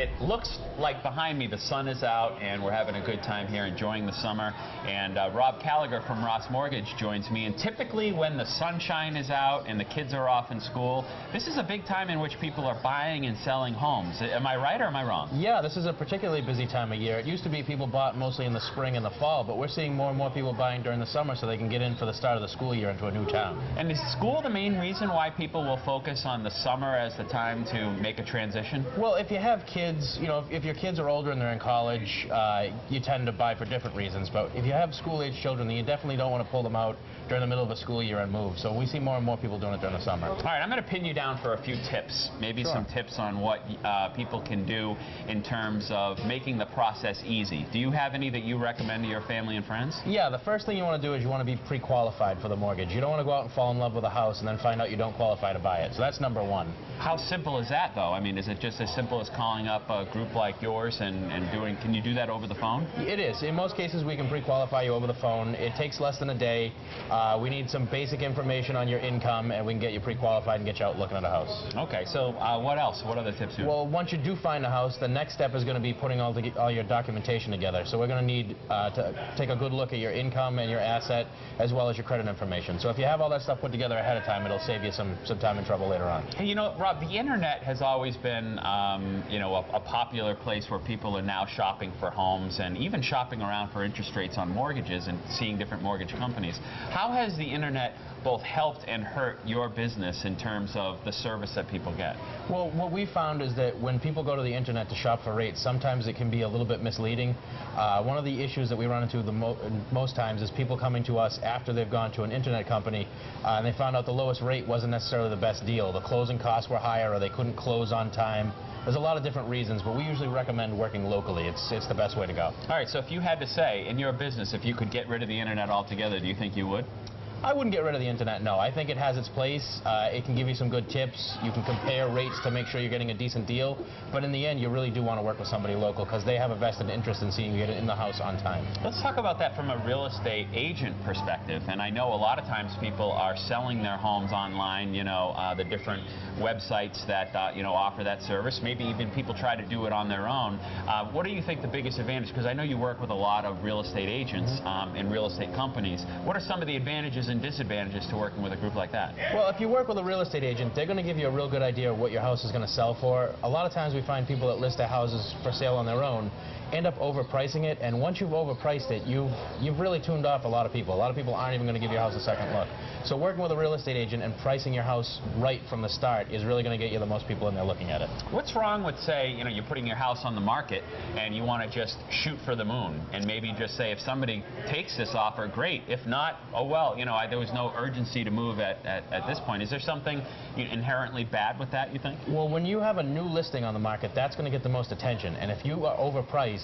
it looks like behind me the sun is out and we're having a good time here enjoying the summer. And Rob Kalagher from Ross Mortgage joins me. And typically when the sunshine is out and the kids are off in school, this is a big time in which people are buying and selling homes. Am I right or am I wrong? Yeah, this is a particularly busy time of year. It used to be people bought mostly in the spring and the fall, but we're seeing more and more people buying during the summer so they can get in for the start of the school year into a new town. And is school the main reason why people will focus on the summer as the time to make a transition? Well, if you have kids, you know, if your kids are older and they're in college, you tend to buy for different reasons. But if you have school-age children, then you definitely don't want to pull them out during the middle of a school year and move. So we see more and more people doing it during the summer. All right, I'm going to pin you down for a few tips, maybe some tips on what people can do in terms of making the process easy. Do you have any that you recommend to your family and friends? Yeah, the first thing you want to do is you want to be pre-qualified for the mortgage. You don't want to go out and fall in love with a house and then find out you don't qualify to buy it. So that's number one. How simple is that, though? I mean, is it just as simple as calling up a group like yours and doing, can you do that over the phone? It is. In most cases, we can pre-qualify you over the phone. It takes less than a day. We need some basic information on your income, and we can get you pre-qualified and get you out looking at a house. Okay, so what else? What other tips do you have? Well, once you do find a house, the next step is going to be putting all your documentation together. So we're going to need to take a good look at your income and your asset, as well as your credit information. So if you have all that stuff put together ahead of time, it'll save you some time and trouble later on. Hey, you know, Rob, the internet has always been, you know, a popular place where people are now shopping for homes and even shopping around for interest rates on mortgages and seeing different mortgage companies. How has the internet both helped and hurt your business in terms of the service that people get? Well, what we found is that when people go to the internet to shop for rates, sometimes it can be a little bit misleading. One of the issues that we run into most times is people coming to us after they've gone to an internet company and they found out the lowest rate wasn't necessarily the best deal. The closing costs were higher or they couldn't close on time. There's a lot of different reasons, but we usually recommend working locally. It's the best way to go. All right, so if you had to say, in your business, if you could get rid of the internet altogether, do you think you would? I wouldn't get rid of the internet, no. I think it has its place. It can give you some good tips. You can compare rates to make sure you're getting a decent deal. But in the end, you really do want to work with somebody local because they have a vested interest in seeing you get it in the house on time. Let's talk about that from a real estate agent perspective. And I know a lot of times people are selling their homes online, you know, the different websites that, you know, offer that service. Maybe even people try to do it on their own. What do you think the biggest advantage? Because I know you work with a lot of real estate agents and real estate companies. What are some of the advantages and disadvantages to working with a group like that? Well, if you work with a real estate agent, they're going to give you a real good idea of what your house is going to sell for. A lot of times we find people that list their houses for sale on their own end up overpricing it, and once you've overpriced it, you've really tuned off a lot of people. A lot of people aren't even going to give your house a second look. So working with a real estate agent and pricing your house right from the start is really going to get you the most people in there looking at it. What's wrong with, say, you know, you're putting your house on the market and you want to just shoot for the moon and maybe just say if somebody takes this offer, great. If not, oh well, you know, there was no urgency to move at this point. Is there something inherently bad with that, you think? Well, when you have a new listing on the market, that's going to get the most attention. And if you are overpriced,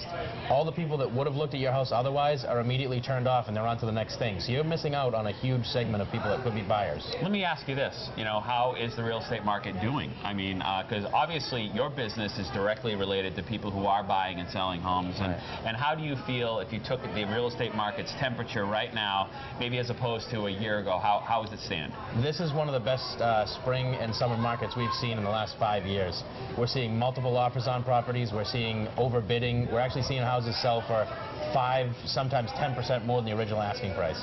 all the people that would have looked at your house otherwise are immediately turned off and they're on to the next thing. So you're missing out on a huge segment of people that could be buyers. Let me ask you this, you know, how is the real estate market doing? I mean, because obviously your business is directly related to people who are buying and selling homes. And how do you feel if you took the real estate market's temperature right now, maybe as opposed to a year ago, how does it stand? This is one of the best spring and summer markets we've seen in the last 5 years. We're seeing multiple offers on properties. We're seeing overbidding. We're actually seeing houses sell for 5, sometimes 10% more than the original asking price.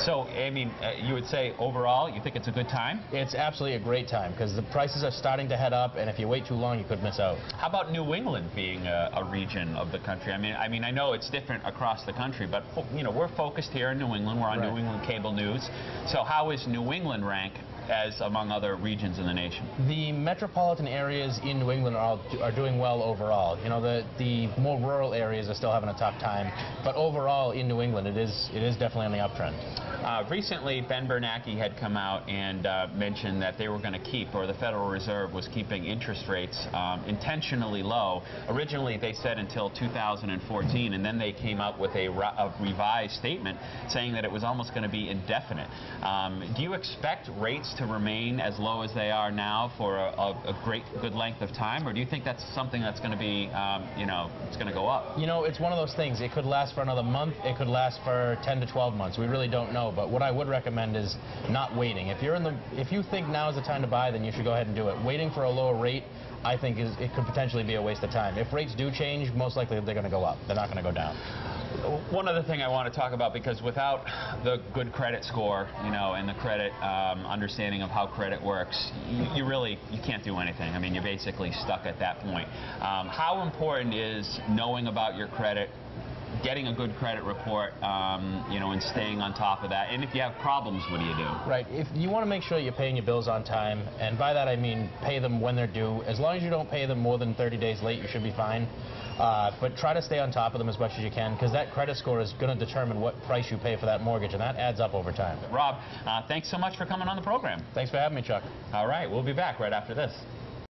So, I mean, you would say overall, you think it's a good time? It's absolutely a great time because the prices are starting to head up, and if you wait too long, you could miss out. How about New England being a region of the country? I mean, I know it's different across the country, but you know, we're focused here in New England. We're on New England cable news. So, how is New England rank as among other regions in the nation? The metropolitan areas in New England are doing well overall. You know, the more rural areas are still having a tough time, but overall in New England it is definitely on the uptrend. Recently, Ben Bernanke had come out and mentioned that they were going to keep, or the Federal Reserve was keeping interest rates intentionally low. Originally, they said until 2014, and then they came out with a revised statement saying that it was almost going to be indefinite. Do you expect rates rates to remain as low as they are now for a good length of time, or do you think that's something that's going to be, you know, it's going to go up? You know, it's one of those things. It could last for another month. It could last for 10 to 12 months. We really don't know. But what I would recommend is not waiting. If you think now is the time to buy, then you should go ahead and do it. Waiting for a lower rate, I think it could potentially be a waste of time. If rates do change, most likely they're going to go up. They're not going to go down. One other thing I want to talk about, because without the good credit score, you know, and the credit understanding of how credit works, you can't do anything. I mean, you're basically stuck at that point. How important is knowing about your credit, getting a good credit report, you know, and staying on top of that? And if you have problems, what do you do? Right. If you want to make sure you're paying your bills on time, and by that I mean pay them when they're due. As long as you don't pay them more than 30 days late, you should be fine. But try to stay on top of them as much as you can, because that credit score is going to determine what price you pay for that mortgage, and that adds up over time. Rob, thanks so much for coming on the program. Thanks for having me, Chuck. All right, we'll be back right after this.